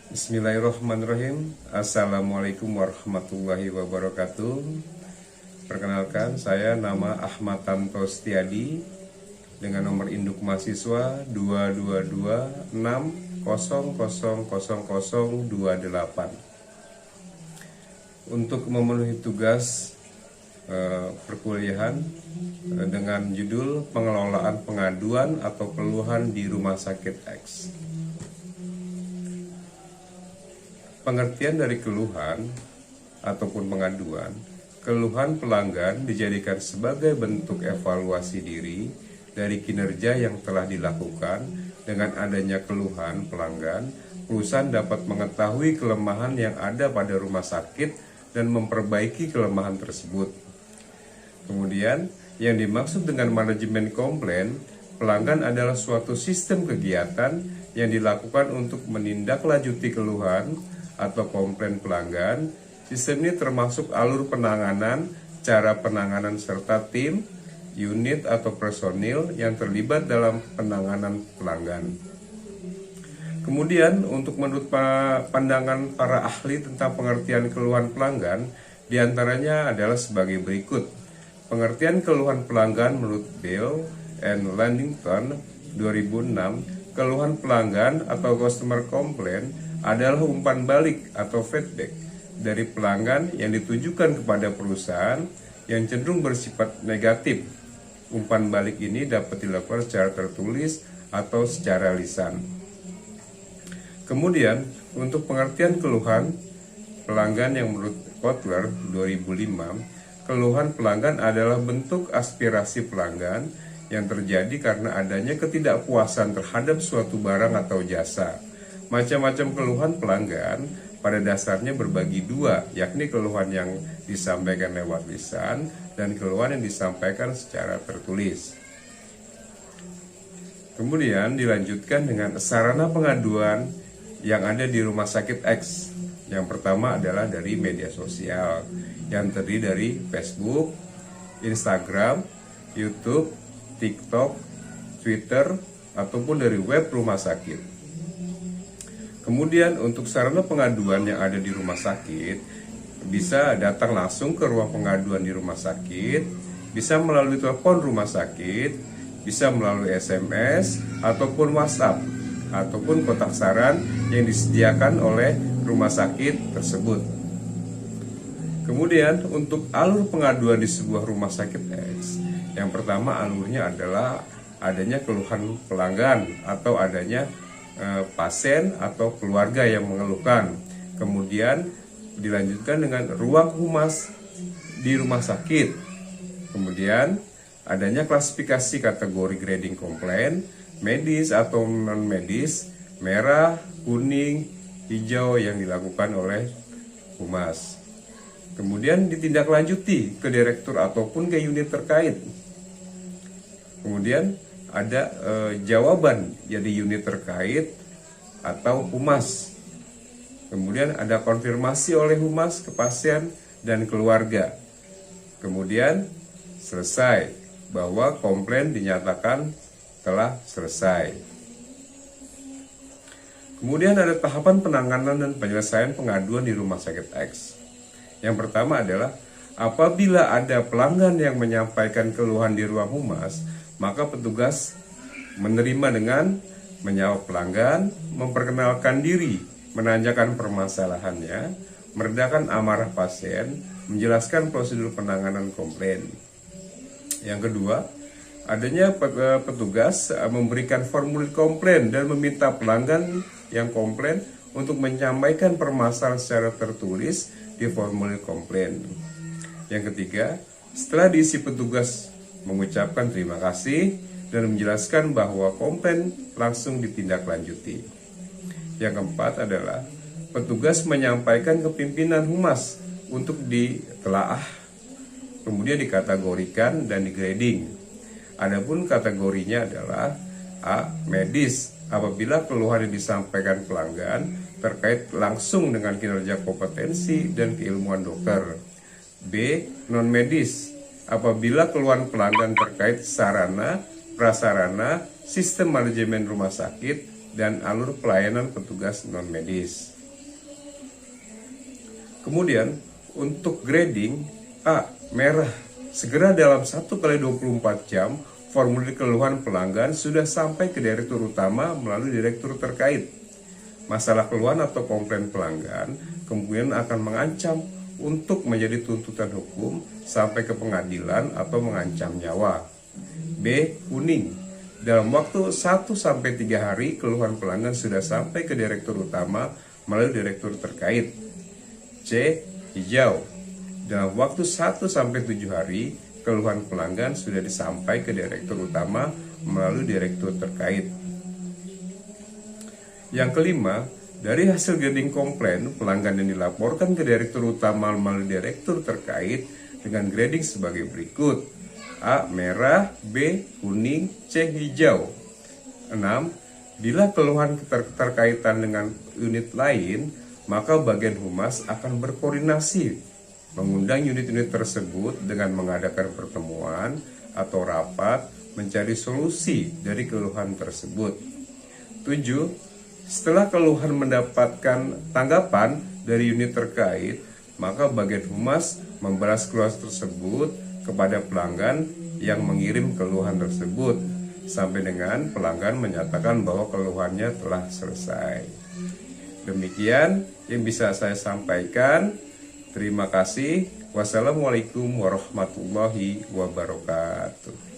Bismillahirrahmanirrahim. Assalamualaikum warahmatullahi wabarakatuh. Perkenalkan, saya nama Ahmad Tanto Setiadi dengan nomor induk mahasiswa 22260000028. Untuk memenuhi tugas perkuliahan dengan judul pengelolaan pengaduan atau keluhan di Rumah Sakit X. Pengertian dari keluhan ataupun pengaduan, keluhan pelanggan dijadikan sebagai bentuk evaluasi diri dari kinerja yang telah dilakukan. Dengan adanya keluhan pelanggan, perusahaan dapat mengetahui kelemahan yang ada pada rumah sakit dan memperbaiki kelemahan tersebut. Kemudian, yang dimaksud dengan manajemen komplain pelanggan adalah suatu sistem kegiatan yang dilakukan untuk menindaklanjuti keluhan atau komplain pelanggan. Sistem ini termasuk alur penanganan, cara penanganan serta tim, unit atau personil yang terlibat dalam penanganan pelanggan. Kemudian, untuk menurut pandangan para ahli tentang pengertian keluhan pelanggan, diantaranya adalah sebagai berikut. Pengertian keluhan pelanggan menurut Bell and Landington 2006, keluhan pelanggan atau customer complaint adalah umpan balik atau feedback dari pelanggan yang ditujukan kepada perusahaan yang cenderung bersifat negatif. Umpan balik ini dapat dilakukan secara tertulis atau secara lisan. Kemudian, untuk pengertian keluhan pelanggan yang menurut Kotler 2005, keluhan pelanggan adalah bentuk aspirasi pelanggan yang terjadi karena adanya ketidakpuasan terhadap suatu barang atau jasa. Macam-macam keluhan pelanggan pada dasarnya berbagi dua, yakni keluhan yang disampaikan lewat lisan dan keluhan yang disampaikan secara tertulis. Kemudian dilanjutkan dengan sarana pengaduan yang ada di Rumah Sakit X. Yang pertama adalah dari media sosial yang terdiri dari Facebook, Instagram, YouTube, TikTok, Twitter, ataupun dari web rumah sakit. Kemudian untuk sarana pengaduan yang ada di rumah sakit, bisa datang langsung ke ruang pengaduan di rumah sakit, bisa melalui telepon rumah sakit, bisa melalui SMS, ataupun WhatsApp, ataupun kotak saran yang disediakan oleh rumah sakit tersebut. Kemudian untuk alur pengaduan di sebuah rumah sakit X, yang pertama alurnya adalah adanya keluhan pelanggan atau adanya pasien atau keluarga yang mengeluhkan. Kemudian dilanjutkan dengan ruang humas di rumah sakit. Kemudian adanya klasifikasi kategori grading komplain, medis atau non medis, merah, kuning, hijau yang dilakukan oleh humas. Kemudian ditindaklanjuti ke direktur ataupun ke unit terkait. Kemudian ada jawaban dari unit terkait atau humas. Kemudian ada konfirmasi oleh humas ke pasien dan keluarga. Kemudian selesai bahwa komplain dinyatakan telah selesai. Kemudian ada tahapan penanganan dan penyelesaian pengaduan di Rumah Sakit X. Yang pertama adalah apabila ada pelanggan yang menyampaikan keluhan di ruang humas, maka petugas menerima dengan menjawab pelanggan, memperkenalkan diri, menanyakan permasalahannya, meredakan amarah pasien, menjelaskan prosedur penanganan komplain. Yang kedua, adanya petugas memberikan formulir komplain dan meminta pelanggan yang komplain untuk menyampaikan permasalahan secara tertulis di formulir komplain. Yang ketiga, setelah diisi petugas mengucapkan terima kasih dan menjelaskan bahwa komplain langsung ditindaklanjuti. Yang keempat adalah petugas menyampaikan ke pimpinan humas untuk ditelaah, kemudian dikategorikan dan digrading. Adapun kategorinya adalah A. Medis, apabila keluhan yang disampaikan pelanggan terkait langsung dengan kinerja kompetensi dan keilmuan dokter. B. Non medis, apabila keluhan pelanggan terkait sarana, prasarana, sistem manajemen rumah sakit, dan alur pelayanan petugas non medis. Kemudian untuk grading, A. Merah, segera dalam 1 kali 24 jam formulir keluhan pelanggan sudah sampai ke direktur utama melalui direktur terkait. Masalah keluhan atau komplain pelanggan kemudian akan mengancam untuk menjadi tuntutan hukum sampai ke pengadilan atau mengancam nyawa. B. Kuning, dalam waktu 1-3 hari keluhan pelanggan sudah sampai ke direktur utama melalui direktur terkait. C. Hijau, dalam waktu 1-7 hari keluhan pelanggan sudah disampaikan ke direktur utama melalui direktur terkait. Yang kelima, dari hasil grading komplain pelanggan yang dilaporkan ke direktur utama melalui direktur terkait dengan grading sebagai berikut: A. Merah, B. Kuning, C. Hijau. 6. Bila keluhan keterkaitan dengan unit lain, maka bagian humas akan berkoordinasi mengundang unit-unit tersebut dengan mengadakan pertemuan atau rapat mencari solusi dari keluhan tersebut. 7. Setelah keluhan mendapatkan tanggapan dari unit terkait, maka bagian humas membalas keluhan tersebut kepada pelanggan yang mengirim keluhan tersebut sampai dengan pelanggan menyatakan bahwa keluhannya telah selesai. Demikian yang bisa saya sampaikan. Terima kasih. Wassalamualaikum warahmatullahi wabarakatuh.